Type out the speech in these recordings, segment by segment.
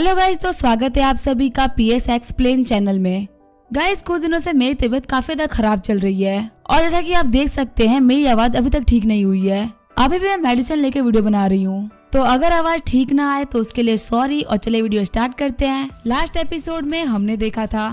Hello guys, तो स्वागत है आप सभी का पीएस एक्सप्लेन चैनल में। गाइस, कुछ दिनों से मेरी तबीयत काफी ज्यादा खराब चल रही है और जैसा कि आप देख सकते हैं मेरी आवाज अभी तक ठीक नहीं हुई है। अभी भी मैं मेडिसिन लेके वीडियो बना रही हूँ, तो अगर आवाज ठीक ना आए तो उसके लिए सॉरी। और चले वीडियो स्टार्ट करते हैं। लास्ट एपिसोड में हमने देखा था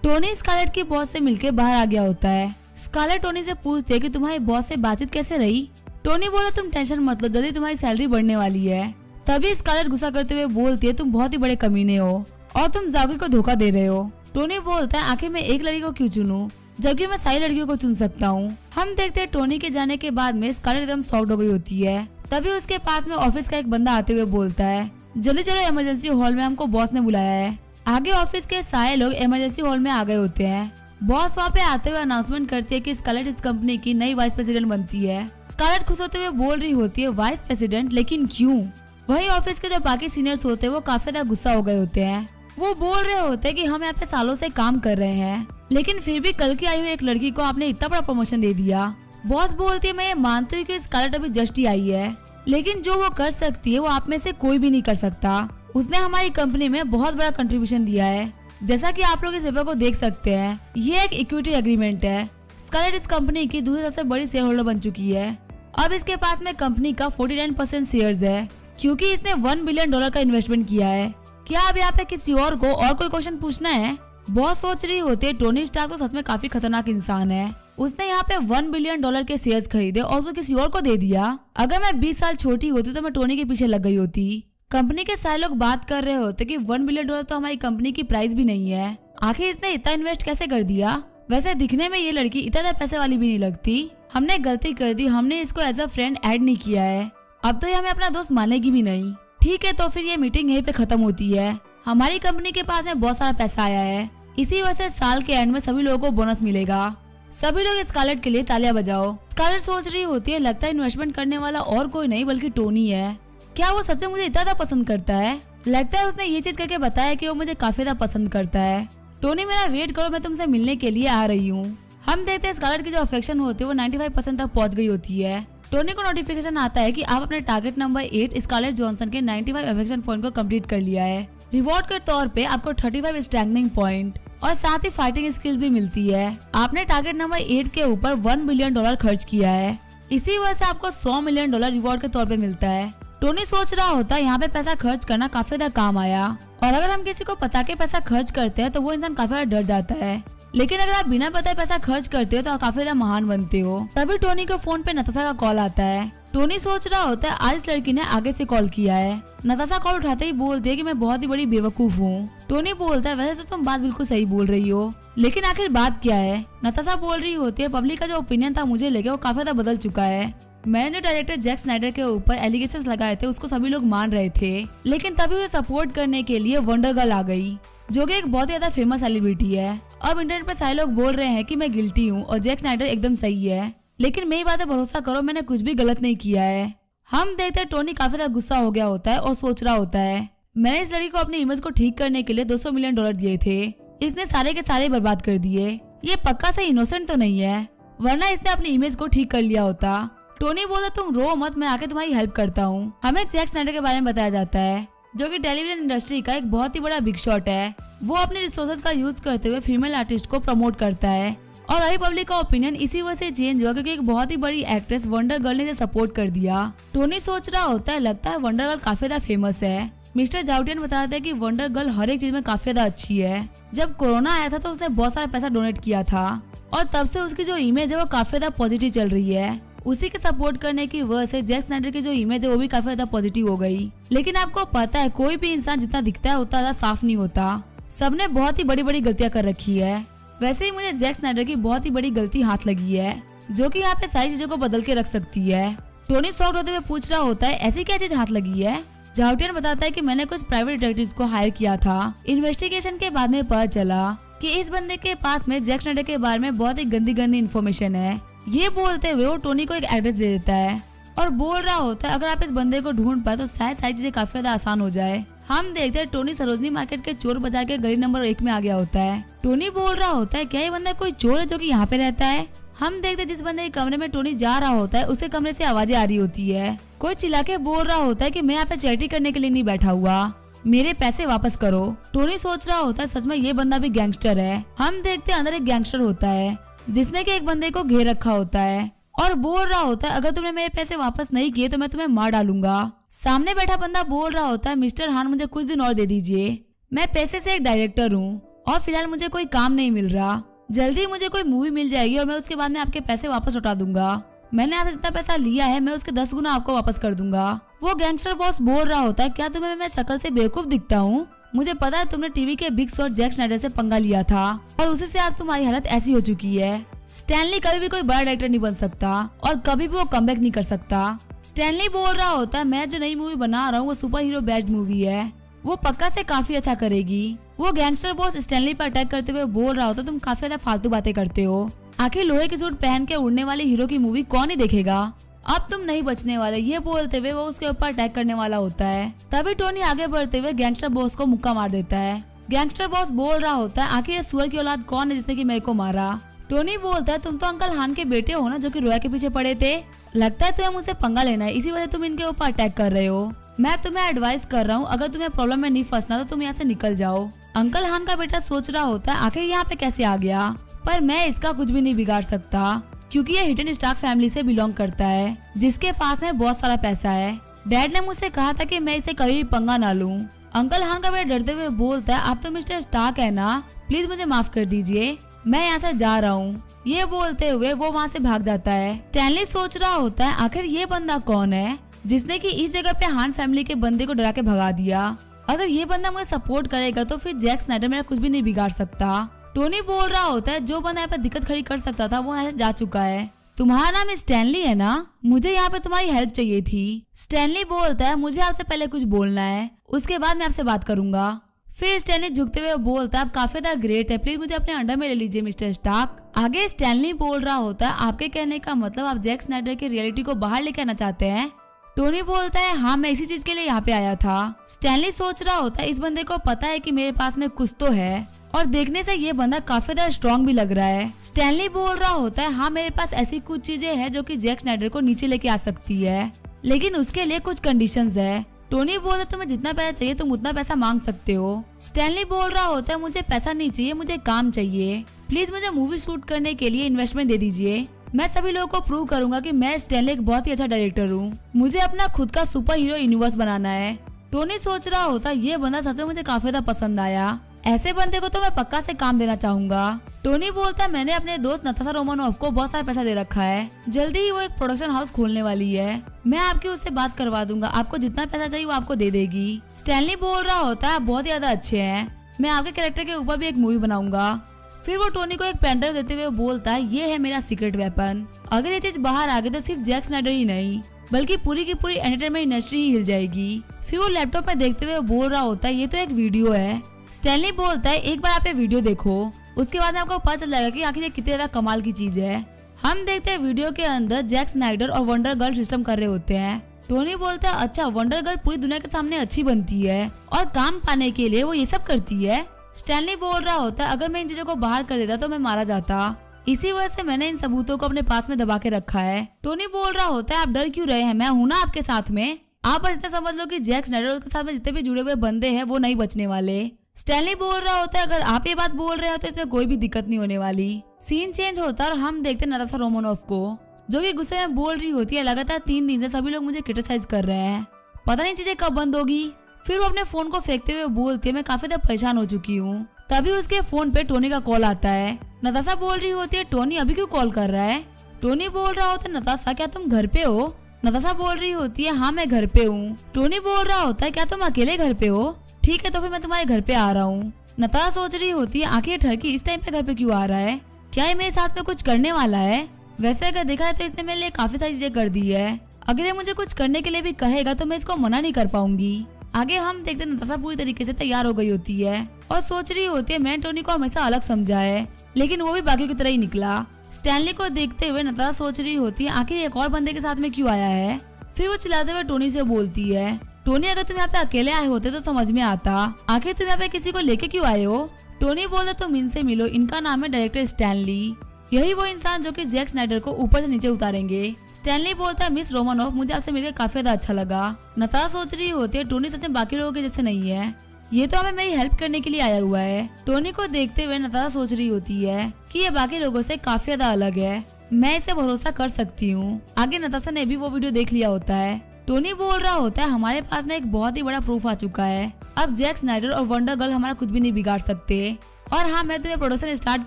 टोनी स्कारलेट की बॉस से मिलके बाहर आ गया होता है। स्कारलेट टोनी से पूछती है कि तुम्हारी बॉस से बातचीत कैसे रही। टोनी बोला तुम टेंशन मत लो, जल्दी तुम्हारी सैलरी बढ़ने वाली है। तभी स्कारलेट गुस्सा करते हुए बोलती है तुम बहुत ही बड़े कमीने हो और तुम जाकिर को धोखा दे रहे हो। टोनी बोलता है आखिर मैं एक लड़की को क्यों चुनूं जबकि मैं सारी लड़कियों को चुन सकता हूँ। हम देखते हैं टोनी के जाने के बाद में स्कारलेट एकदम शॉक्ड हो गई होती है। तभी उसके पास में ऑफिस का एक बंदा आते हुए बोलता है जल्दी चलो इमरजेंसी हॉल में, हमको बॉस ने बुलाया है। आगे ऑफिस के सारे लोग इमरजेंसी हॉल में आ गए होते हैं। बॉस वहाँ पे आते हुए अनाउंसमेंट करती है कि स्कारलेट इस कंपनी की नई वाइस प्रेसिडेंट बनती है। स्कारलेट खुश होते हुए बोल रही होती है वाइस प्रेसिडेंट, लेकिन क्यों? वही ऑफिस के जो बाकी सीनियर्स होते हैं वो काफी ज्यादा गुस्सा हो गए होते हैं। वो बोल रहे होते हैं कि हम यहाँ पे सालों से काम कर रहे हैं, लेकिन फिर भी कल की आई हुई एक लड़की को आपने इतना बड़ा प्रमोशन दे दिया। बॉस बोलती है मैं ये मानती हूँ कि स्कारलेट अभी जस्ट ही आई है, लेकिन जो वो कर सकती है वो आप में से कोई भी नहीं कर सकता। उसने हमारी कंपनी में बहुत बड़ा कंट्रीब्यूशन दिया है। जैसा कि आप लोग इस पेपर को देख सकते हैं, ये एक इक्विटी एग्रीमेंट है। स्कारलेट इस कंपनी की दूसरी सबसे बड़ी शेयर होल्डर बन चुकी है। अब इसके पास में कंपनी का 49% शेयर्स है, क्योंकि इसने $1 बिलियन का इन्वेस्टमेंट किया है। क्या अब यहाँ पे किसी और को और कोई क्वेश्चन पूछना है? बहुत सोच रही होती है टोनी स्टार्क तो सच में काफी खतरनाक इंसान है। उसने यहाँ पे $1 बिलियन के शेयर्स खरीदे और उसको किसी और को दे दिया। अगर मैं 20 साल छोटी होती तो मैं टोनी के पीछे लग गई होती। कंपनी के सारे लोग बात कर रहे होते कि $1 बिलियन तो हमारी कंपनी की प्राइस भी नहीं है। आखिर इसने इतना इन्वेस्ट कैसे कर दिया? वैसे दिखने में ये लड़की इतना पैसे वाली भी नहीं लगती। हमने गलती कर दी, हमने इसको एज अ फ्रेंड ऐड नहीं किया है। अब तो ये हमें अपना दोस्त मानेगी भी नहीं। ठीक है, तो फिर ये मीटिंग यहीं पे खत्म होती है। हमारी कंपनी के पास में बहुत सारा पैसा आया है, इसी वजह से साल के एंड में सभी लोगों को बोनस मिलेगा। सभी लोग स्कारलेट के लिए तालियां बजाओ। स्कारलेट सोच रही होती है लगता है इन्वेस्टमेंट करने वाला और कोई नहीं बल्कि टोनी है। क्या वो सच में मुझे इतना पसंद करता है? लगता है उसने ये चीज करके बताया कि वो मुझे काफी ज्यादा पसंद करता है। टोनी मेरा वेट करो, मैं तुमसे मिलने के लिए आ रही हूँ। हम देखते हैं स्कारलेट की जो अफेक्शन होती है वो 95% तक पहुँच गई होती है। टोनी को नोटिफिकेशन आता है कि आप अपने टारगेट नंबर 8 स्कारलेट जॉनसन के 95 अफेक्शन पॉइंट को कंप्लीट कर लिया है। रिवॉर्ड के तौर पे आपको 35 स्ट्रेंथनिंग पॉइंट और साथ ही फाइटिंग स्किल्स भी मिलती है। आपने टारगेट नंबर 8 के ऊपर $1 बिलियन खर्च किया है, इसी वजह से आपको $100 मिलियन रिवॉर्ड के तौर पे मिलता है। टोनी सोच रहा होता है यहाँ पे पैसा खर्च करना काफी ज्यादा काम आया, और अगर हम किसी को पता के पैसा खर्च करते हैं तो वो इंसान काफी ज्यादा डर जाता है, लेकिन अगर आप बिना बताए पैसा खर्च करते हो तो आप काफी ज्यादा महान बनते हो। तभी टोनी के फोन पे नताशा का कॉल आता है। टोनी सोच रहा होता है आज इस लड़की ने आगे से कॉल किया है। नताशा कॉल उठाते ही बोलती है कि मैं बहुत ही बड़ी बेवकूफ हूँ। टोनी बोलता है वैसे तो तुम बात बिल्कुल सही बोल रही हो, लेकिन आखिर बात क्या है? नताशा बोल रही होती है पब्लिक का जो ओपिनियन था मुझे लेके वो काफी ज्यादा बदल चुका है। मैंने जो डायरेक्टर जैक स्नाइडर के ऊपर एलिगेशंस लगाए थे उसको सभी लोग मान रहे थे, लेकिन तभी उसे सपोर्ट करने के लिए वंडर गर्ल आ गई, जो कि एक बहुत ही ज्यादा फेमस सेलिब्रिटी है। अब इंटरनेट पे सारे लोग बोल रहे हैं कि मैं गिल्टी हूँ और जैक स्नाइडर एकदम सही है, लेकिन मेरी बात पे भरोसा करो, मैंने कुछ भी गलत नहीं किया है। हम देखते हैं टोनी काफी ज्यादा गुस्सा हो गया होता है और सोच रहा होता है मैंने इस लड़की को अपनी इमेज को ठीक करने के लिए $200 मिलियन दिए थे, इसने सारे के सारे बर्बाद कर दिए। ये पक्का से इनोसेंट तो नहीं है, वरना इसने अपनी इमेज को ठीक कर लिया होता। टोनी बोला तुम रो मत, मैं आके तुम्हारी हेल्प करता हूँ। हमें जैक स्नाइडर के बारे में बताया जाता है, जो कि टेलीविजन इंडस्ट्री का एक बहुत ही बड़ा बिग शॉट है। वो अपने रिसोर्सेज का यूज करते हुए फीमेल आर्टिस्ट को प्रमोट करता है, और आई पब्लिक का ओपिनियन इसी वजह से चेंज हुआ क्योंकि एक बहुत ही बड़ी एक्ट्रेस वंडर गर्ल ने सपोर्ट कर दिया। टोनी सोच रहा होता है लगता है वंडर गर्ल काफी ज्यादा फेमस है। मिस्टर जाउटियन बताते हैं कि वंडर गर्ल हर एक चीज में काफी ज्यादा अच्छी है। जब कोरोना आया था तो उसने बहुत सारा पैसा डोनेट किया था, और तब से उसकी जो इमेज है वो काफी ज्यादा पॉजिटिव चल रही है। उसी के सपोर्ट करने की वजह से जैक स्नाइडर की जो इमेज है वो भी काफी ज्यादा पॉजिटिव हो गई। लेकिन आपको पता है कोई भी इंसान जितना दिखता है उतना ज्यादा साफ नहीं होता। सबने बहुत ही बड़ी बड़ी गलतियां कर रखी है। वैसे ही मुझे जैक स्नाइडर की बहुत ही बड़ी गलती हाथ लगी है, जो कि यहाँ पे सारी चीजों को बदल के रख सकती है। टोनी शॉक्ड होते हुए पूछ रहा होता है ऐसी क्या चीज हाथ लगी है? जाउटियन बताता है कि मैंने कुछ प्राइवेट डिटेक्टिव्स को हायर किया था। इन्वेस्टिगेशन के बाद में पता चला कि इस बंदे के पास में जैक स्नाइडर के बारे में बहुत ही गंदी गंदी इन्फॉर्मेशन है। ये बोलते हुए वो टोनी को एक एड्रेस दे देता है और बोल रहा होता है अगर आप इस बंदे को ढूंढ पाए तो शायद सारी चीजें काफी ज्यादा आसान हो जाए। हम देखते हैं टोनी सरोजनी मार्केट के चोर बाजार के गली नंबर 1 में आ गया होता है। टोनी बोल रहा होता है क्या ये बंदा कोई चोर है जो कि यहाँ पे रहता है? हम देखते जिस बंदे के कमरे में टोनी जा रहा होता है उसके कमरे से आवाजें आ रही होती है। कोई चिल्ला के बोल रहा होता है कि मैं यहाँ पे चैरिटी करने के लिए नहीं बैठा हुआ। मेरे पैसे वापस करो। टोनी सोच रहा होता है सच में ये बंदा भी गैंगस्टर है। हम देखते हैं अंदर एक गैंगस्टर होता है जिसने कि एक बंदे को घेर रखा होता है और बोल रहा होता है अगर तुमने मेरे पैसे वापस नहीं किए तो मैं तुम्हें मार डालूंगा। सामने बैठा बंदा बोल रहा होता है मिस्टर हान मुझे कुछ दिन और दे दीजिए, मैं पैसे से एक डायरेक्टर हूँ और फिलहाल मुझे कोई काम नहीं मिल रहा, जल्दी मुझे कोई मूवी मिल जाएगी और मैं उसके बाद में आपके पैसे वापस लौटा दूंगा। मैंने आपसे जितना पैसा लिया है मैं उसके 10 गुना आपको वापस कर दूंगा। वो गैंगस्टर बॉस बोल रहा होता है क्या तुम्हें मैं शक्ल से बेवकूफ दिखता हूँ? मुझे पता है तुमने टीवी के बिग शॉट जैक स्नाइडर से पंगा लिया था और उसी से आज तुम्हारी हालत ऐसी हो चुकी है। स्टैनली कभी भी कोई बड़ा डायरेक्टर नहीं बन सकता और कभी भी वो कमबैक नहीं कर सकता। स्टैनली बोल रहा होता है मैं जो नई मूवी बना रहा हूँ वो सुपर हीरो बेस्ड मूवी है, वो पक्का से काफी अच्छा करेगी। वो गैंगस्टर बॉस स्टैनली पर अटैक करते हुए बोल रहा होता तुम काफी ज्यादा फालतू बातें करते हो, आखिर लोहे की सूट पहन के उड़ने वाले हीरो की मूवी कौन ही देखेगा, अब तुम नहीं बचने वाले। ये बोलते हुए वो उसके ऊपर अटैक करने वाला होता है। तभी टोनी आगे बढ़ते हुए गैंगस्टर बॉस को मुक्का मार देता है। गैंगस्टर बॉस बोल रहा होता है आखिर ये सुअर की औलाद कौन है जिसने कि मेरे को मारा। टोनी बोलता है तुम तो अंकल हान के बेटे हो ना जो कि रोया के पीछे पड़े थे, लगता है तुम्हें मुझसे पंगा लेना है इसी वजह तुम इनके ऊपर अटैक कर रहे हो। मैं तुम्हें एडवाइस कर रहा हूँ अगर तुम्हें प्रॉब्लम में नहीं फंसना तो तुम यहाँ से निकल जाओ। अंकल हान का बेटा सोच रहा होता है आखिर यहाँ पे कैसे आ गया, पर मैं इसका कुछ भी नहीं बिगाड़ सकता क्योंकि ये हिटन स्टार्क फैमिली से बिलोंग करता है जिसके पास में बहुत सारा पैसा है। डैड ने मुझसे कहा था कि मैं इसे कभी भी पंगा ना लूं। अंकल हान का बेटा डरते हुए बोलता है आप तो मिस्टर स्टार्क है ना, प्लीज मुझे माफ कर दीजिए, मैं यहाँ से जा रहा हूँ। ये बोलते हुए वो वहाँ से भाग जाता है। स्टैनली सोच रहा होता है आखिर ये बंदा कौन है जिसने कि इस जगह पे हान फैमिली के बंदे को डरा के भगा दिया। अगर ये बंदा मुझे सपोर्ट करेगा तो फिर जैक स्नाइडर मेरा कुछ भी नहीं बिगाड़ सकता। टोनी बोल रहा होता है जो बंदा यहाँ पे दिक्कत खड़ी कर सकता था वो यहाँ से जा चुका है। तुम्हारा नाम स्टैनली है ना, मुझे यहाँ पे तुम्हारी हेल्प चाहिए थी। स्टैनली बोलता है मुझे आपसे पहले कुछ बोलना है उसके बाद मैं आपसे बात करूंगा। फिर स्टैनली झुकते हुए बोलता है आप काफी ज्यादा ग्रेट है, प्लीज मुझे अपने अंडर में ले लीजिए मिस्टर स्टार्क। आगे स्टैनली बोल रहा होता है आपके कहने का मतलब आप जैक स्नाइडर की रियलिटी को बाहर लेके आना चाहते हैं। टोनी बोलता है हाँ मैं इसी चीज के लिए यहाँ पे आया था। स्टैनली सोच रहा होता है इस बंदे को पता है कि मेरे पास में कुछ तो है और देखने से ये बंदा काफी ज्यादा स्ट्रॉन्ग भी लग रहा है। स्टैनली बोल रहा होता है हाँ मेरे पास ऐसी कुछ चीजें हैं जो कि जैक स्नाइडर को नीचे लेके आ सकती है, लेकिन उसके लिए कुछ कंडीशंस है। टोनी बोलता तुम्हें जितना पैसा चाहिए तुम उतना पैसा मांग सकते हो। स्टैनली बोल रहा होता है मुझे पैसा नहीं चाहिए, मुझे काम चाहिए, प्लीज मुझे मूवी शूट करने के लिए इन्वेस्टमेंट दे दीजिए। मैं सभी लोगों को प्रूव करूंगा कि मैं स्टैनली एक बहुत ही अच्छा डायरेक्टर हूँ, मुझे अपना खुद का सुपर हीरो यूनिवर्स बनाना है। टोनी सोच रहा होता ये बंदा सच में मुझे काफी ज्यादा पसंद आया, ऐसे बंदे को तो मैं पक्का से काम देना चाहूंगा। टोनी बोलता है मैंने अपने दोस्त नताशा रोमानोफ को बहुत सारा पैसा दे रखा है, जल्दी ही वो एक प्रोडक्शन हाउस खोलने वाली है, मैं आपकी उससे बात करवा दूंगा, आपको जितना पैसा चाहिए वो आपको दे देगी। स्टैनली बोल रहा होता है आप बहुत ही ज्यादा अच्छे हैं, मैं आपके कैरेक्टर के ऊपर भी एक मूवी बनाऊंगा। फिर वो टोनी को एक पेनड्राइव देते हुए बोलता है ये है मेरा सीक्रेट वेपन, अगर ये चीज बाहर आ गई तो सिर्फ जैक स्नाइडर ही नहीं बल्कि पूरी की पूरी एंटरटेनमेंट इंडस्ट्री ही हिल जाएगी। फिर वो लैपटॉप पे देखते हुए बोल रहा होता है ये तो एक वीडियो है। स्टैनली बोलता है एक बार आप ये वीडियो देखो, उसके बाद आपको पता चल जाएगा कि आखिर ये कितने ज्यादा कमाल की चीज है। हम देखते हैं वीडियो के अंदर जैक स्नाइडर और वंडर गर्ल सिस्टम कर रहे होते हैं। टोनी बोलता है अच्छा वंडर गर्ल पूरी दुनिया के सामने अच्छी बनती है और काम पाने के लिए वो ये सब करती है। स्टैनली बोल रहा होता है अगर मैं इन चीजों को बाहर कर देता तो मैं मारा जाता, इसी वजह से मैंने इन सबूतों को अपने पास में दबा के रखा है। टोनी बोल रहा होता है आप डर क्यों रहे हैं, मैं हूं ना आपके साथ में, आप बस इतना समझ लो कि जैक स्नाइडर के साथ में जितने भी जुड़े हुए बंदे हैं वो नहीं बचने वाले। स्टैनली बोल रहा होता है अगर आप ये बात बोल रहे हो तो इसमें कोई भी दिक्कत नहीं होने वाली। सीन चेंज होता है और हम देखते हैं नताशा रोमानोफ को जो कि गुस्से में बोल रही होती है लगातार 3 दिन से सभी लोग मुझे क्रिटिसाइज कर रहे हैं, पता नहीं चीजें कब बंद होगी। फिर वो अपने फोन को फेंकते हुए बोलती है मैं काफी ज्यादा परेशान हो चुकी हूँ। तभी उसके फोन पे टोनी का कॉल आता है। नताशा बोल रही होती है टोनी अभी क्यों कॉल कर रहा है। टोनी बोल रहा होता है नताशा क्या तुम घर पे हो। नताशा बोल रही होती है हाँ मैं घर पे हूँ। टोनी बोल रहा होता है क्या तुम अकेले घर पे हो, ठीक है तो फिर मैं तुम्हारे घर पे आ रहा हूँ। नताशा सोच रही होती है आखिर ठरकी इस टाइम पे घर पे क्यों आ रहा है, क्या ये मेरे साथ में कुछ करने वाला है। वैसे अगर देखा है तो इसने मेरे लिए काफी सारी चीजें कर दी है, अगर ये मुझे कुछ करने के लिए भी कहेगा तो मैं इसको मना नहीं कर पाऊंगी। आगे हम देखते हैं नताशा पूरी तरीके से तैयार हो गई होती है और सोच रही होती है मैं टोनी को हमेशा अलग समझा है लेकिन वो भी बाकी की तरह ही निकला। स्टैनली को देखते हुए नताशा सोच रही होती है आखिर एक और बंदे के साथ में क्यों आया है। फिर वो चिल्लाते हुए टोनी से बोलती है टोनी अगर तुम यहाँ पे अकेले आए होते तो समझ में आता, आखिर तुम यहाँ पे किसी को लेके क्यों आए हो। टोनी बोलता तुम इनसे मिलो, इनका नाम है डायरेक्टर स्टैनली। यही वो इंसान जो कि जैक स्नाइडर को ऊपर से नीचे उतारेंगे। स्टैनली बोलता है, मिस रोमानोफ, मुझे आपसे मिलकर काफी ज्यादा अच्छा लगा। नताशा सोच रही होती है, टोनी सच में बाकी लोगों के जैसे नहीं है, ये तो हमें मेरी हेल्प करने के लिए आया हुआ है। टोनी को देखते हुए नताशा सोच रही होती है कि ये बाकी लोगों से काफी ज्यादा अलग है, मैं इसे भरोसा कर सकती हूँ। आगे नताशा ने भी वो वीडियो देख लिया होता है। टोनी बोल रहा होता है, हमारे पास में एक बहुत ही बड़ा प्रूफ आ चुका है, अब जैक स्नाइडर और वंडर गर्ल हमारा कुछ भी नहीं बिगाड़ सकते। और हाँ, मैं तुम्हें प्रोडक्शन स्टार्ट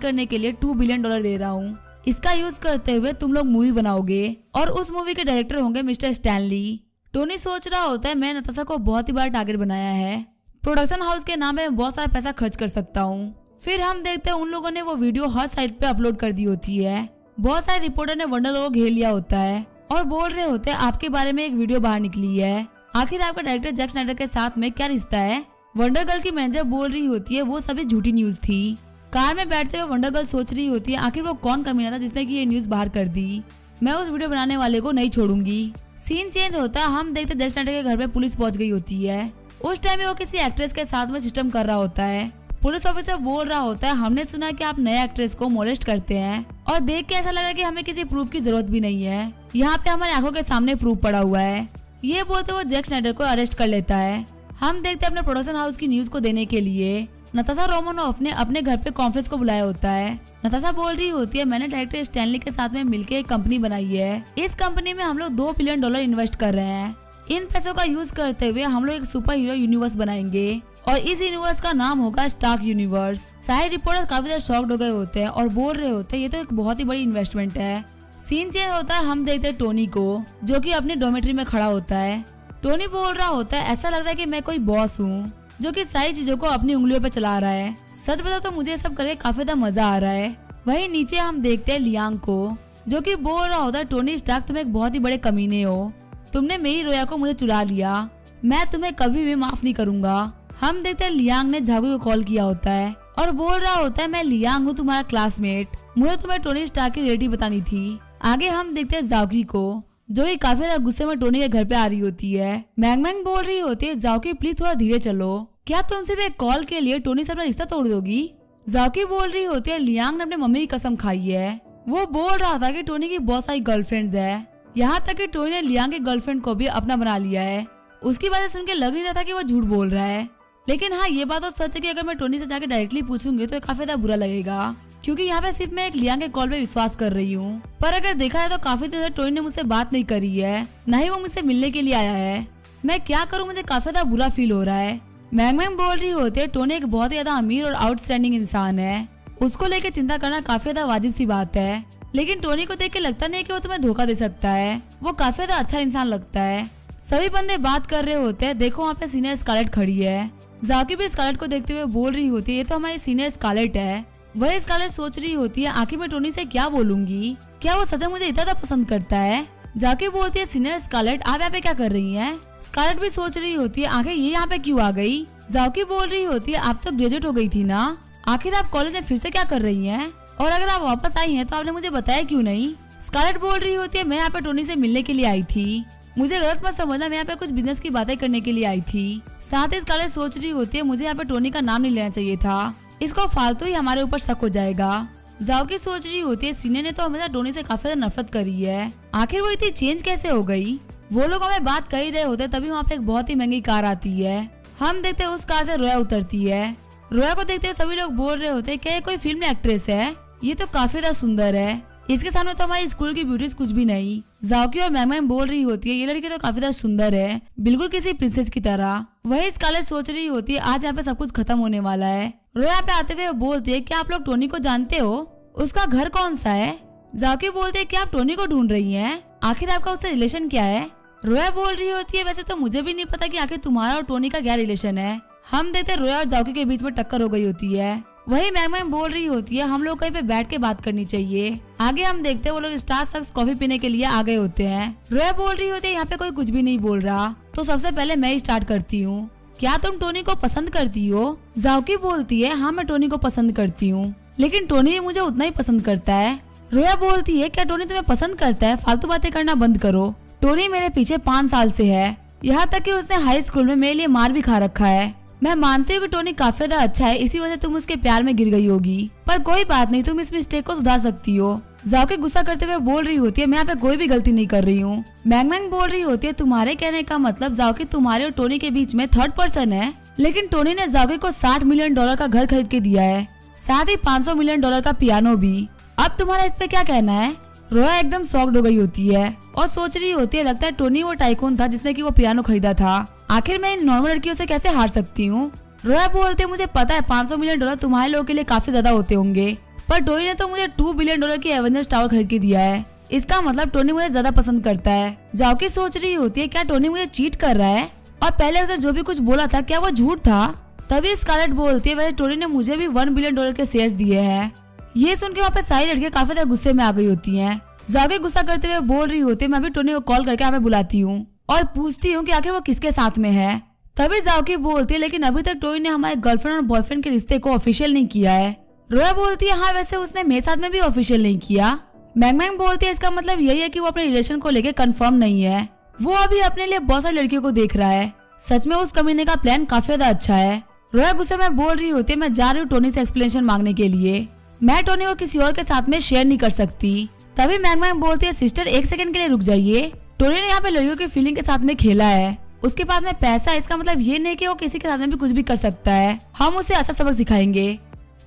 करने के लिए $2 बिलियन दे रहा हूँ, इसका यूज करते हुए तुम लोग मूवी बनाओगे और उस मूवी के डायरेक्टर होंगे मिस्टर स्टैनली। टोनी सोच रहा होता है, मैं नताशा को बहुत ही बड़ा टारगेट बनाया है, प्रोडक्शन हाउस के नाम पे मैं बहुत सारा पैसा खर्च कर सकता हूँ। फिर हम देखते हैं उन लोगों ने वो वीडियो हर साइट पे अपलोड कर दी होती है। बहुत सारे रिपोर्टर ने वंडर गर्ल को घेर लिया होता है और बोल रहे होते हैं, आपके बारे में एक वीडियो बाहर निकली है, आखिर आपका डायरेक्टर जैक स्नाइडर के साथ में क्या रिश्ता है। वंडर गर्ल की मैनेजर बोल रही होती है, वो सभी झूठी न्यूज थी। कार में बैठते हुए वंडर गर्ल सोच रही होती है, आखिर वो कौन कमीना था जिसने की ये न्यूज बाहर कर दी, मैं उस वीडियो बनाने वाले को नहीं छोड़ूंगी। सीन चेंज होता है, हम देखते जैक स्नाइडर के घर पे पुलिस पहुंच गई होती है। उस टाइम में वो किसी एक्ट्रेस के साथ में सिस्टम कर रहा होता है। पुलिस ऑफिसर बोल रहा होता है, हमने सुना कि आप नए एक्ट्रेस को मोलेस्ट करते हैं और देख के ऐसा लगा कि हमें किसी प्रूफ की जरूरत भी नहीं है, यहाँ पे हमारी आंखों के सामने प्रूफ पड़ा हुआ है। ये बोलते वो जैक स्नाइडर को अरेस्ट कर लेता है। हम देखते हैं अपने प्रोडक्शन हाउस की न्यूज को देने के लिए नताशा रोमानोफ ने अपने घर पे कॉन्फ्रेंस को बुलाया होता है। नताशा बोल रही होती है, मैंने डायरेक्टर स्टैनली के साथ में मिलकर एक कंपनी बनाई है, इस कंपनी में हम लोग $2 बिलियन इन्वेस्ट कर रहे हैं, इन पैसों का यूज करते हुए हम लोग एक सुपर हीरो यूनिवर्स बनाएंगे और इस यूनिवर्स का नाम होगा स्टार्क यूनिवर्स। सारे रिपोर्टर काफी ज्यादा शॉक्ड हो गए होते हैं और बोल रहे होते हैं, ये तो एक बहुत ही बड़ी इन्वेस्टमेंट है। सीन चेंज होता है, हम देखते हैं टोनी को जो कि अपने डॉर्मेट्री में खड़ा होता है। टोनी बोल रहा होता है, ऐसा लग रहा है कि मैं कोई बॉस हूँ जो कि सारी चीजों को अपनी उंगलियों पे चला रहा है, सच बताओ तो मुझे सब करके काफी ज्यादा मजा आ रहा है। वहीं नीचे हम देखते हैं लियांग को जो कि बोल रहा होता है, टोनी स्टार्क तुम एक बहुत ही बड़े कमीने हो, तुमने मेरी रोया को मुझे चुरा लिया, मैं तुम्हें कभी भी माफ नहीं करूंगा। हम देखते हैं लियांग ने झागू को कॉल किया होता है और बोल रहा होता है, मैं लियांग हूँ, तुम्हारा क्लासमेट, मुझे तुम्हें टोनी स्टार्क की रियलिटी बतानी थी। आगे हम देखते हैं जाओकी को जो कि काफी ज्यादा गुस्से में टोनी के घर पे आ रही होती है। मैंग बोल रही होती है, जाओकी प्लीज थोड़ा धीरे चलो, क्या तुम सिर्फ एक कॉल के लिए टोनी से अपना रिश्ता तोड़ दोगी। जाओकी बोल रही होती है, लियांग ने अपनी मम्मी की कसम खाई है, वो बोल रहा था कि टोनी की बहुत सारी गर्लफ्रेंड्स है, यहाँ तक कि टोनी ने लियांग की गर्लफ्रेंड को भी अपना बना लिया है। उसकी बातें सुन के लग नहीं रहा था कि वो झूठ बोल रहा है, लेकिन हाँ ये बात तो सच है कि अगर मैं टोनी से जाके डायरेक्टली पूछूंगी तो काफी ज्यादा बुरा लगेगा, क्योंकि यहाँ पे सिर्फ मैं एक लियांग के कॉल पे विश्वास कर रही हूँ। पर अगर देखा है तो काफी दिन से टोनी ने मुझसे बात नहीं करी है, न ही वो मुझसे मिलने के लिए आया है, मैं क्या करूँ, मुझे काफी ज्यादा बुरा फील हो रहा है। मैंग बोल रही होती है, टोनी एक बहुत ही ज्यादा अमीर और आउटस्टैंडिंग इंसान है, उसको लेकर चिंता करना काफी ज्यादा वाजिब सी बात है, लेकिन टोनी को देख के लगता नहीं कि वो तुम्हें धोखा दे सकता है, वो काफी ज्यादा अच्छा इंसान लगता है। सभी बंदे बात कर रहे होते हैं, देखो वहाँ पे सीनियर स्कारलेट खड़ी है। जाकी भी स्कारलेट को देखते हुए बोल रही होती है, ये तो हमारी सीनियर स्कारलेट है। वही स्कारलेट सोच रही होती है, आखिर मैं टोनी से क्या बोलूंगी, क्या वो सच में मुझे इतना पसंद करता है। जाकी बोलती है, सीनियर स्कारलेट आप यहाँ पे क्या कर रही हैं? स्कारलेट भी सोच रही होती है, आखिर ये यहाँ पे क्यों आ गई। जाकी बोल रही होती है, आप तो ग्रेजुएट हो गई थी ना, आखिर आप कॉलेज में फिर से क्या कर रही हैं? और अगर आप वापस आई हैं तो आपने मुझे बताया क्यों नहीं। स्कारलेट बोल रही होती है, मैं यहाँ पे टोनी से मिलने के लिए आई थी, मुझे गलत मत समझना, मैं यहाँ पे कुछ बिजनेस की बातें करने के लिए आई थी। साथ ही स्कारलेट सोच रही होती है, मुझे यहाँ पे टोनी का नाम नहीं लेना चाहिए था, इसको फालतू ही हमारे ऊपर शक हो जाएगा। जाओकी सोच रही होती है, सीनियर ने तो हमेशा टोनी से काफी ज्यादा नफरत करी है, आखिर वो इतनी चेंज कैसे हो गई। वो लोग हमें बात कर ही रहे होते तभी वहाँ पे एक बहुत ही महंगी कार आती है। हम देखते हैं उस कार से रोया उतरती है। रोया को देखते हुए सभी लोग बोल रहे होते हैं, क्या ये कोई फिल्म एक्ट्रेस है, ये तो काफी ज्यादा सुंदर है, इसके सामने तो हमारी स्कूल की ब्यूटीज कुछ भी नहीं। जाओकी और मैम बोल रही होती है, ये लड़की तो काफी ज्यादा सुंदर है, बिल्कुल किसी प्रिंसेस की तरह। वही स्कारलेट सोच रही होती है, आज यहाँ पे सब कुछ खत्म होने वाला है। रोया पे आते हुए बोलती है, क्या आप लोग टोनी को जानते हो, उसका घर कौन सा है। जाओकी बोलते है, क्या आप टोनी को ढूंढ रही हैं, आखिर आपका उससे रिलेशन क्या है। रोया बोल रही होती है, वैसे तो मुझे भी नहीं पता कि आखिर तुम्हारा और टोनी का क्या रिलेशन है। हम देखते रोया और जाओकी के बीच में टक्कर हो गई होती है। वही मैम बोल रही होती है, हम लोग कहीं पे बैठ के बात करनी चाहिए। आगे हम देखते हैं वो लोग स्टारबक्स कॉफी पीने के लिए आ गए होते हैं। रोया बोल रही होती है, यहाँ पे कोई कुछ भी नहीं बोल रहा, तो सबसे पहले मैं ही स्टार्ट करती हूँ, क्या तुम टोनी को पसंद करती हो। जाओकी बोलती है, हाँ मैं टोनी को पसंद करती हूँ, लेकिन टोनी भी मुझे उतना ही पसंद करता है। रोया बोलती है, क्या टोनी तुम्हें पसंद करता है, फालतू बातें करना बंद करो, टोनी मेरे पीछे 5 साल से है, यहाँ तक कि उसने हाई स्कूल में मेरे लिए मार भी खा रखा है, मैं मानती हूँ कि टोनी काफी ज्यादा अच्छा है, इसी वजह से तुम उसके प्यार में गिर गई होगी, पर कोई बात नहीं, तुम इस मिस्टेक को सुधार सकती हो। जाओकी गुस्सा करते हुए बोल रही होती है, मैं यहाँ पे कोई भी गलती नहीं कर रही हूँ। मैंग मैंग बोल रही होती है, तुम्हारे कहने का मतलब जाओकी तुम्हारे और टोनी के बीच में थर्ड पर्सन है। लेकिन टोनी ने जाओकी को $60 मिलियन का घर खरीद के दिया है, साथ ही $500 मिलियन का पियानो भी। अब तुम्हारा इस पे क्या कहना है? रोया एकदम शॉक्ड हो गई होती है और सोच रही होती है, लगता है टोनी वो टाइकून था जिसने की वो पियानो खरीदा था। आखिर मैं इन नॉर्मल लड़कियों से कैसे हार सकती हूँ? रोया बोलते, मुझे पता है $500 मिलियन तुम्हारे लोगों के लिए काफी ज्यादा होते होंगे, पर टोनी ने तो मुझे $2 बिलियन की एवेंजर्स टावर खरीद के दिया है। इसका मतलब टोनी मुझे ज्यादा पसंद करता है। जाओकी सोच रही होती है, क्या टोनी मुझे चीट कर रहा है? और पहले उसे जो भी कुछ बोला था क्या वो झूठ था? तभी स्कारलेट बोलती है, वैसे टोनी ने मुझे भी $1 बिलियन के शेयर्स दिए हैं। ये सुन के वहाँ पे सारी लड़कियां काफी ज्यादा गुस्से में आ गई होती हैं। जाओकी गुस्सा करते हुए बोल रही होती है, मैं भी टोनी को कॉल करके यहाँ पे बुलाती हूँ और पूछती हूँ कि आखिर वो किसके साथ में है। तभी जाओकी बोलती है, लेकिन अभी तक टोनी ने हमारे गर्लफ्रेंड और बॉयफ्रेंड के रिश्ते को ऑफिशियल नहीं किया है। रोया बोलती है, हाँ वैसे उसने मेरे साथ में भी ऑफिशियल नहीं किया। मैंग मैंग बोलती है, इसका मतलब यही है कि वो अपने रिलेशन को लेकर कंफर्म नहीं है, वो अभी अपने लिए बहुत सारी लड़कियों को देख रहा है। सच में उस कमीने का प्लान काफी ज्यादा अच्छा है। रोया गुस्से में बोल रही होती है, मैं जा रही हूँ टोनी से एक्सप्लेनेशन मांगने के लिए, मैं टोनी को किसी और के साथ में शेयर नहीं कर सकती। तभी मैंग मैंग बोलती है, सिस्टर एक सेकंड के लिए रुक जाइए, टोनी ने यहाँ पे लड़कियों की फीलिंग के साथ में खेला है, उसके पास में पैसा, इसका मतलब ये नहीं कि वो किसी के साथ में भी कुछ भी कर सकता है, हम उसे अच्छा सबक सिखाएंगे।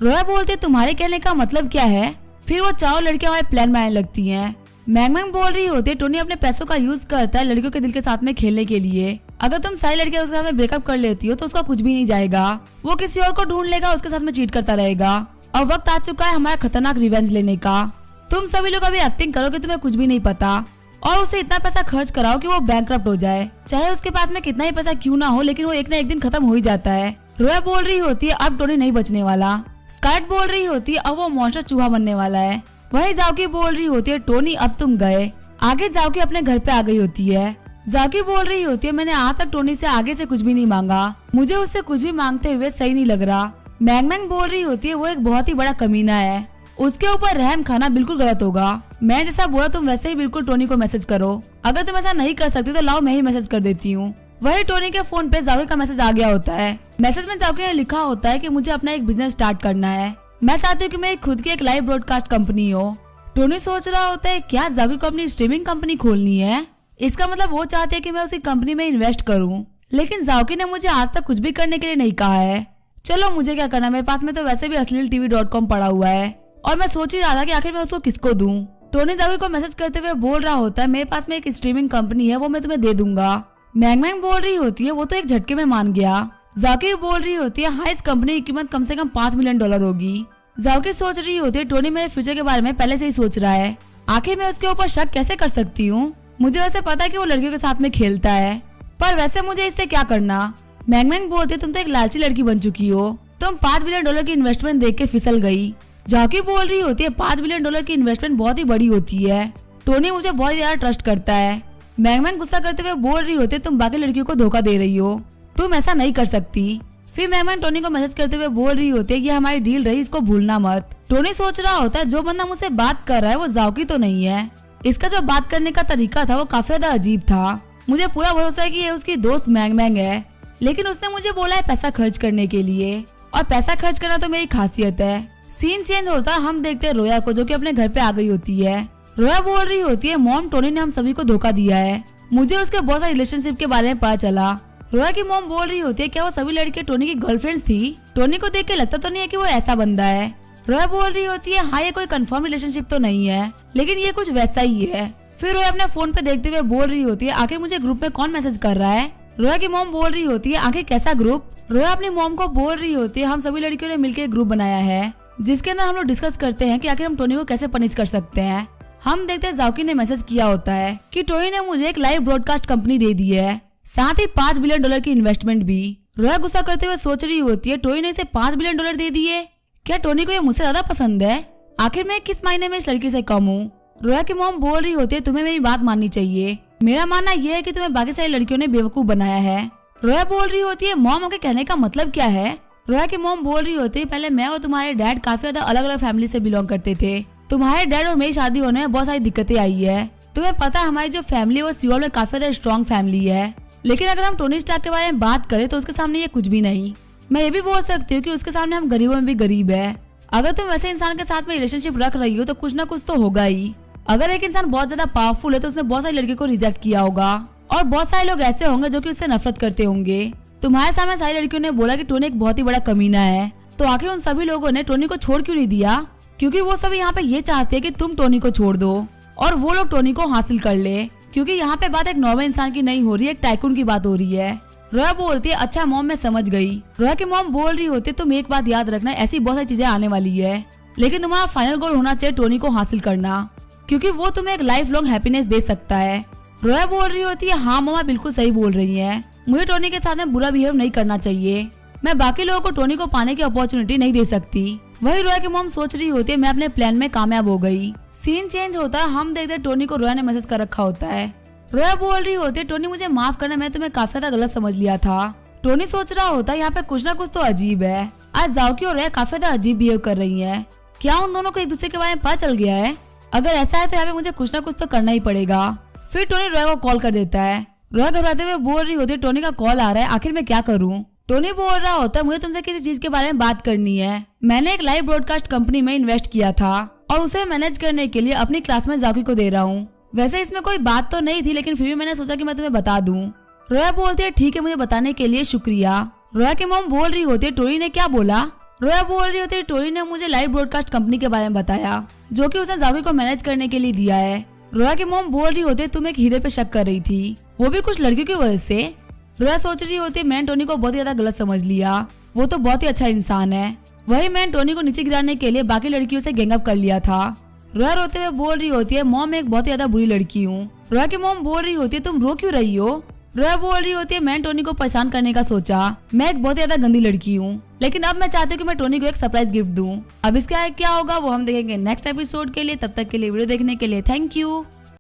रोया बोलती है, तुम्हारे कहने का मतलब क्या है? फिर वो चारों लड़कियां हमारे प्लान बनाने लगती हैं। मैंग मैंग बोल रही होती है, टोनी अपने पैसों का यूज करता है लड़कियों के दिल के साथ में खेलने के लिए, अगर तुम सारी लड़कियां उसके साथ में ब्रेकअप कर लेती हो तो उसका कुछ भी नहीं जाएगा, वो किसी और को ढूंढ लेगा, उसके साथ में चीट करता रहेगा। अब वक्त आ चुका है हमारा खतरनाक रिवेंज लेने का। तुम सभी लोग अभी एक्टिंग करो कि तुम्हें कुछ भी नहीं पता और उसे इतना पैसा खर्च कराओ कि वो बैंकक्रप्ट हो जाए, चाहे उसके पास में कितना ही पैसा क्यों ना हो, लेकिन वो एक ना एक दिन खत्म हो ही जाता है। रोया बोल रही होती है, अब टोनी नहीं बचने वाला। स्कारलेट बोल रही होती है, अब वो मॉन्स्टर चूहा बनने वाला है। वही जाओकी बोल रही होती है, टोनी अब तुम गए। आगे जाओकी अपने घर पे आ गई होती है। जाओकी बोल रही होती है, मैंने आज तक टोनी से आगे से कुछ भी नहीं मांगा, मुझे उससे कुछ भी मांगते हुए सही नहीं लग रहा। मैंग मैंग बोल रही होती है, वो एक बहुत ही बड़ा कमीना है, उसके ऊपर रहम खाना बिल्कुल गलत होगा। मैं जैसा बोला तुम वैसे ही बिल्कुल टोनी को मैसेज करो, अगर तुम ऐसा नहीं कर सकती तो लाओ मैं ही मैसेज कर देती हूँ। वही टोनी के फोन पे जाओकी का मैसेज आ गया होता है। मैसेज में जाओकी ने लिखा होता है कि मुझे अपना एक बिजनेस स्टार्ट करना है, मैं चाहती हूँ कि मेरी खुद की एक लाइव ब्रॉडकास्ट कंपनी हो। टोनी सोच रहा होता है, क्या जाओकी को अपनी स्ट्रीमिंग कंपनी खोलनी है? इसका मतलब वो चाहते हैं कि मैं उसी कंपनी में इन्वेस्ट करूँ, लेकिन जाओकी ने मुझे आज तक कुछ भी करने के लिए नहीं कहा है। चलो मुझे क्या करना, मेरे पास में तो वैसे भी asleeltv.com पड़ा हुआ है और मैं सोच ही रहा था कि आखिर मैं उसको किसको दूं। टोनी जाओकी को मैसेज करते हुए बोल रहा होता है, मेरे पास में एक स्ट्रीमिंग कंपनी है, वो मैं तुम्हें दे दूंगा। मैंग मैंग बोल रही होती है, वो तो एक झटके में मान गया। जाओकी बोल रही होती है, हाँ इस कंपनी की कीमत कम से कम $5 मिलियन होगी। जाओकी सोच रही होती है, टोनी मेरे फ्यूचर के बारे में पहले से ही सोच रहा है, आखिर मैं उसके ऊपर शक कैसे कर सकती हूँ? मुझे वैसे पता है कि वो लड़कियों के साथ में खेलता है, पर वैसे मुझे इससे क्या करना? मैंग मैंग बोलती है, तुम तो एक लालची लड़की बन चुकी हो, तुम $5 बिलियन की इन्वेस्टमेंट देख के फिसल गई। जाओकी बोल रही होती है, $5 बिलियन की इन्वेस्टमेंट बहुत ही बड़ी होती है, टोनी मुझे बहुत ज्यादा ट्रस्ट करता है। मैंग मैंग गुस्सा करते हुए बोल रही होती है, तुम बाकी लड़कियों को धोखा दे रही हो, तुम ऐसा नहीं कर सकती। फिर मैंग मैंग टोनी को मैसेज करते हुए बोल रही होती है, ये हमारी डील रही, इसको भूलना मत। टोनी सोच रहा होता है, जो बंदा मुझसे बात कर रहा है वो जाओकी तो नहीं है, इसका जो बात करने का तरीका था वो काफी ज्यादा अजीब था। मुझे पूरा भरोसा है कि ये उसकी दोस्त मैंग मैंग है, लेकिन उसने मुझे बोला है पैसा खर्च करने के लिए, और पैसा खर्च करना तो मेरी खासियत है। सीन चेंज होता है, हम देखते हैं रोया को जो कि अपने घर पे आ गई होती है। रोया बोल रही होती है, मॉम टोनी ने हम सभी को धोखा दिया है, मुझे उसके बहुत सारे रिलेशनशिप के बारे में पता चला। रोया की मॉम बोल रही होती है, क्या वो सभी लड़कियां टोनी की गर्लफ्रेंड्स थी? टोनी को देख के लगता तो नहीं है कि वो ऐसा बंदा है। रोया बोल रही होती है, हाँ ये कोई कंफर्म रिलेशनशिप तो नहीं है, लेकिन ये कुछ वैसा ही है। फिर रोया अपने फोन पे देखते हुए बोल रही होती है, आखिर मुझे ग्रुप में कौन मैसेज कर रहा है? रोया की मॉम बोल रही होती है, आखिर कैसा ग्रुप? रोया अपनी मॉम को बोल रही होती है, हम सभी लड़कियों ने मिलकर एक ग्रुप बनाया है जिसके अंदर हम लोग डिस्कस करते हैं कि आखिर हम टोनी को कैसे पनिश कर सकते हैं। हम देखते हैं जाओकी ने मैसेज किया होता है कि टोनी ने मुझे एक लाइव ब्रॉडकास्ट कंपनी दे दी है, साथ ही $5 बिलियन की इन्वेस्टमेंट भी। रोया गुस्सा करते हुए सोच रही होती है, टोनी ने इसे $5 बिलियन दे दिए, क्या टोनी को ये मुझसे ज्यादा पसंद है? आखिर मैं किस मायने में इस लड़की से कम हूँ? रोया की मॉम बोल रही होती है, तुम्हें मेरी बात माननी चाहिए, मेरा मानना यह है कि तुम्हें बाकी सारी लड़कियों ने बेवकूफ बनाया है। रोया बोल रही होती है, मॉम आपके कहने का मतलब क्या है? रोया की मॉम बोल रही होती है, पहले मैं और तुम्हारे डैड काफी ज्यादा अलग अलग फैमिली से बिलोंग करते थे, तुम्हारे डैड और मेरी शादी होने में बहुत सारी दिक्कतें आई है। तुम्हें पता है हमारी जो फैमिली है वो सियोल में काफी ज्यादा स्ट्रॉन्ग फैमिली है, लेकिन अगर हम टोनी स्टार्क के बारे में बात करें तो उसके सामने ये कुछ भी नहीं। मैं ये भी बोल सकती हूँ कि उसके सामने हम गरीबों में भी गरीब है। अगर तुम वैसे इंसान के साथ में रिलेशनशिप रख रही हो तो कुछ ना कुछ तो होगा ही। अगर एक इंसान बहुत ज्यादा पावरफुल है तो उसने बहुत सारी लड़कियों को रिजेक्ट किया होगा और बहुत सारे लोग ऐसे होंगे जो कि उससे नफरत करते होंगे। तुम्हारे सामने सारी लड़कियों ने बोला कि टोनी एक बहुत ही बड़ा कमीना है, तो आखिर उन सभी लोगों ने टोनी को छोड़ क्यों नहीं दिया? क्योंकि वो सभी यहाँ पे ये चाहते हैं कि तुम टोनी को छोड़ दो और वो लोग टोनी को हासिल कर ले। क्योंकि यहाँ पे बात एक नॉर्मल इंसान की नहीं हो रही है, एक टाइकून की बात हो रही है। रोया बोलती है अच्छा मॉम मैं समझ गई। रोया की मॉम बोल रही होती है तुम एक बात याद रखना, ऐसी बहुत सारी चीजें आने वाली है, लेकिन तुम्हारा फाइनल गोल होना चाहिए टोनी को हासिल करना, क्योंकि वो तुम्हें एक लाइफ लॉन्ग हैप्पीनेस दे सकता है। रोया बोल रही होती है हाँ मम्मा बिल्कुल सही बोल रही है, मुझे टोनी के साथ में बुरा बिहेव नहीं करना चाहिए, मैं बाकी लोगों को टोनी को पाने की अपॉर्चुनिटी नहीं दे सकती। वही रोया की मॉम सोच रही होती है मैं अपने प्लान में कामयाब हो गई। सीन चेंज होता है, हम देखते हैं टोनी को रोया ने मैसेज कर रखा होता है। रोया बोल रही होती है टोनी मुझे माफ करना, मैं तुम्हें काफी ज्यादा गलत समझ लिया था। टोनी सोच रहा होता है यहाँ पे कुछ ना कुछ तो अजीब है, आज जाओकी और रोया काफी ज्यादा अजीब बिहेव कर रही है, क्या उन दोनों को एक दूसरे के बारे में पता चल गया है? अगर ऐसा है तो यहाँ पे मुझे कुछ ना कुछ तो करना ही पड़ेगा। फिर टोनी रोया को कॉल कर देता है। रोया घबराते हुए बोल रही होती है टोनी का कॉल आ रहा है, आखिर मैं क्या करूँ? टोनी बोल रहा होता है मुझे तुमसे किसी चीज के बारे में बात करनी है, मैंने एक लाइव ब्रॉडकास्ट कंपनी में इन्वेस्ट किया था और उसे मैनेज करने के लिए अपनी क्लास में जाकी को दे रहा हूँ। वैसे इसमें कोई बात तो नहीं थी, लेकिन फिर भी मैंने सोचा कि मैं तुम्हें बता दूं। रोया बोलती है ठीक है मुझे बताने के लिए शुक्रिया। रोया की मॉम बोल रही होती है टोनी ने क्या बोला? रोया बोल रही होती है टोनी ने मुझे लाइव ब्रॉडकास्ट कंपनी के बारे में बताया जो कि उसने जाकी को मैनेज करने के लिए दिया है। रोया की मॉम बोल रही होती है तुम एक हीरे पे शक कर रही थी, वो भी कुछ लड़कियों की वजह से। रोया सोच रही होती है मैंने टोनी को बहुत ही ज्यादा गलत समझ लिया, वो तो बहुत ही अच्छा इंसान है। वही मैंने टोनी को नीचे गिराने के लिए बाकी लड़कियों से गैंगअप कर लिया था। रोया रोते हुए बोल रही होती है मॉम मैं एक बहुत ही ज्यादा बुरी लड़की हूँ। रोया की मॉम बोल रही होती है तुम रो क्यों रही हो? रोया बोल रही होती है मैंने टोनी को परेशान करने का सोचा, मैं एक बहुत ही ज्यादा गंदी लड़की हूँ, लेकिन अब मैं चाहती हूँ कि मैं टोनी को एक सरप्राइज गिफ्ट दूँ। अब इसका क्या होगा वो हम देखेंगे नेक्स्ट एपिसोड के लिए। तब तक के लिए वीडियो देखने के लिए थैंक यू।